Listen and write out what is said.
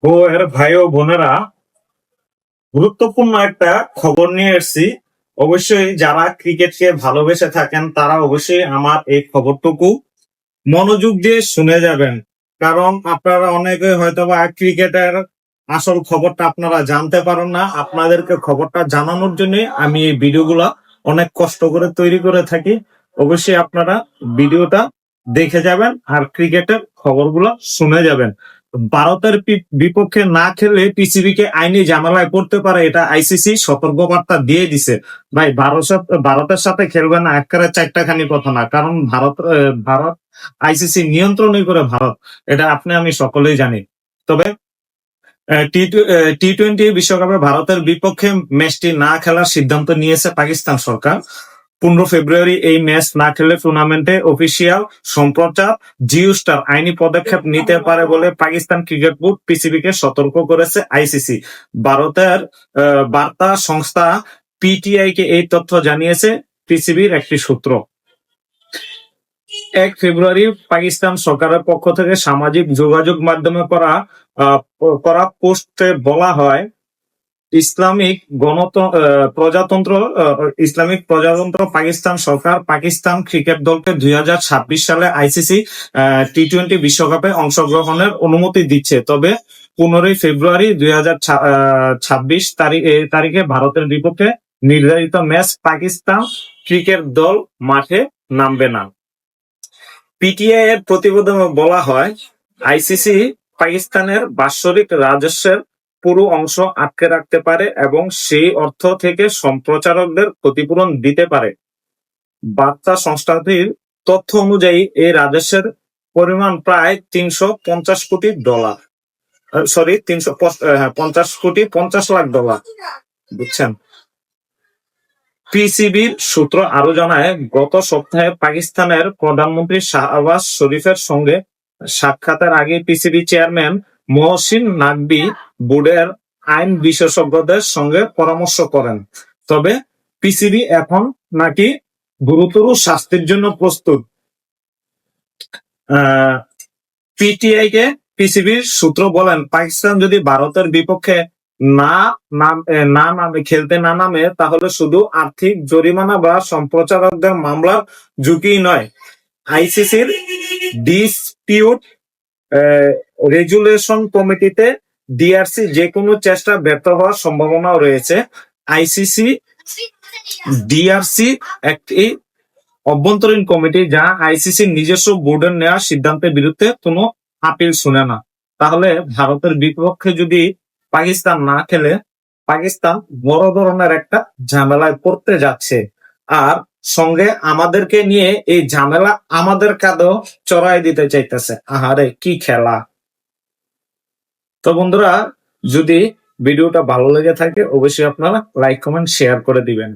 ও এর ভাই ও বোনেরা, গুরুত্বপূর্ণ একটা খবর নিয়ে এসেছি। অবশ্যই যারা ক্রিকেটকে ভালোবেসে থাকেন তারা অবশ্যই আমার এই খবরটুকু মনোযোগ দিয়ে শুনে যাবেন। কারণ আপনারা অনেকে হয়তোবা ক্রিকেটের আসল খবরটা আপনারা জানতে পারেন না। আপনাদেরকে খবরটা জানানোর জন্য আমি এই ভিডিওগুলা অনেক কষ্ট করে তৈরি করে থাকি। অবশ্যই আপনারা ভিডিওটা দেখে যাবেন আর ক্রিকেটের খবরগুলো শুনে যাবেন। ভারতের বিপক্ষে না খেলে পিসিবি কে আইনি ঝামেলায় পড়তে পারে, এটা আইসিসি সতর্কবার্তা দিয়ে দিছে। ভাই ভারতের সাথে খেলবে না একেবারে চারটা খানি কথা না, কারণ ভারত আইসিসি নিয়ন্ত্রণই করে ভারত, এটা আপনি আমি সকলেই জানি। তবে টি-20 বিশ্বকাপে ভারতের বিপক্ষে ম্যাচটি না খেলার সিদ্ধান্ত নিয়েছে পাকিস্তান সরকার। 15 ফেব্রুয়ারি এই ম্যাচ না খেলে টুর্নামেন্টে অফিসিয়াল সম্প্রচার জিও স্টার আইনি পদক্ষেপ নিতে পারে বলে পাকিস্তান ক্রিকেট বোর্ড পিসিবি কে সতর্ক করেছে আইসিসি। ভারতের বার্তা সংস্থা পিটিআই কে এই তথ্য জানিয়েছে পিসিবির একটি সূত্র। 1 ফেব্রুয়ারি পাকিস্তান সরকারের পক্ষ থেকে সামাজিক যোগাযোগ মাধ্যমে করা পোস্টে বলা হয়, ইসলামিক প্রজাতন্ত্র পাকিস্তান সরকার পাকিস্তান ক্রিকেট দলকে 2026 সালে আইসিসি টি-20 বিশ্বকাপে অংশগ্রহণের অনুমতি দিচ্ছে। তবে 15 ফেব্রুয়ারি 2026 তারিখে ভারতের বিপক্ষে নির্ধারিত ম্যাচ পাকিস্তান ক্রিকেট দল মাঠে নামবে না। পিটিআই এর প্রতিবেদনে বলা হয়, আইসিসি পাকিস্তানের বাৎসরিক রাজস্বের পুরো অংশ আটকে রাখতে পারে এবং সেই অর্থ থেকে সম্প্রচারকদের ক্ষতিপূরণ দিতে পারে। বার্তা সংস্থাটির তথ্য অনুযায়ী এই রাজস্বের পরিমাণ প্রায় $350 কোটি। Sorry, 50 lakh dollar. বুঝছেন? পিসিবির সূত্র আরো জানায়, গত সপ্তাহে পাকিস্তানের প্রধানমন্ত্রী শাহবাজ শরীফের সঙ্গে সাক্ষাতের আগে পিসিবি চেয়ারম্যান মহসিন নাকভি বোর্ডের আইন বিশেষজ্ঞদের সঙ্গে পরামর্শ করেন। তবে পিসিবি এখন নাকি গুরুতর শাস্তির জন্য প্রস্তুত। পিটিআই কে পিসিবির সূত্র বলেন, পাকিস্তান যদি ভারতের বিপক্ষে খেলতে না নামে তাহলে শুধু আর্থিক জরিমানা বা সম্প্রচারকদের মামলার ঝুঁকি নয়, আইসিসির ডিসপিউট রেজুলেশন কমিটিতে ডিআরসি যে কোনো চেষ্টা ব্যর্থ হওয়ার সম্ভাবনাও রয়েছে। আইসিসি ডিআরসি একটি অভ্যন্তরীণ কমিটি যা আইসিসির নিজস্ব বোর্ডের নেওয়া সিদ্ধান্তের বিরুদ্ধে কোনো আপিল শুনে না। তাহলে ভারতের বিপক্ষে যদি পাকিস্তান না খেলে পাকিস্তান বড় ধরনের একটা ঝামেলায় পড়তে যাচ্ছে, আর সঙ্গে আমাদেরকে নিয়ে এই ঝামেলা আমাদের কাঁধেও চড়াই দিতে চাইতেছে। আহারে কি খেলা! তো বন্ধুরা, যদি ভিডিওটা ভালো লেগে থাকে অবশ্যই আপনারা লাইক কমেন্ট শেয়ার করে দিবেন।